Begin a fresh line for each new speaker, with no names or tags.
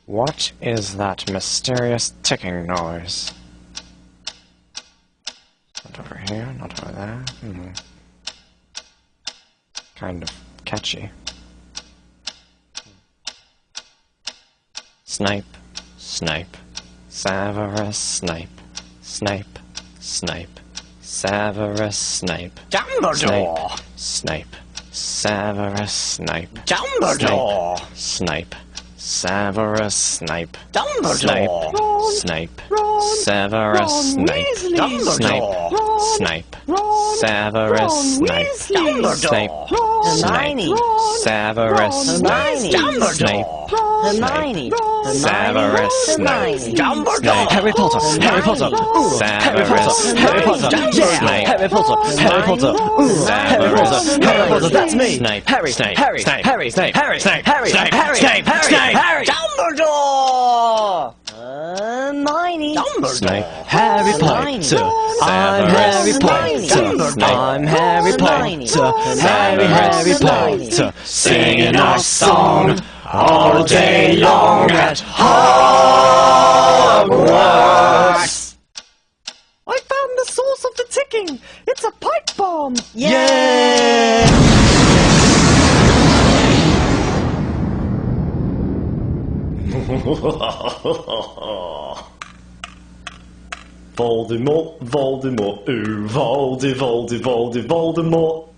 What is that mysterious ticking noise? Not over here, not over there. Kind of catchy. Snipe, snipe, Severus Snape, Snape, Snape, Severus Snape,
Dumbledore!
Snape, Severus Snape,
Dumbledore!
Snape, Severus Snape,
Dumbledore!
Snape, Severus Snape,
Dumbledore!
Snape, Severus Snape, Snape,
Hermione!
Severus Snape,
Dumbledore! Hermione!
Severus Snape,
Dumbledore!
Harry Potter, Harry Potter, Harry Potter, Harry Potter,
Yeah.
Harry Potter, Harry Potter, Harry Potter, Harry Potter, that's me,
Snape,
Harry, Snape, Harry, Snape, Harry, Snape, Harry, Snape, Harry, Snape, Harry, Snape, Harry, Harry,
Dumbledore! Hermione!
Snape,
Harry Potter!
I'm Harry
Potter!
I'm
Harry Potter!
Harry Potter, singing our song all day long at Hogwarts.
I found the source of the ticking! It's a pipe bomb!
Yay!
Voldemort, Voldemort, ooh, Voldemort.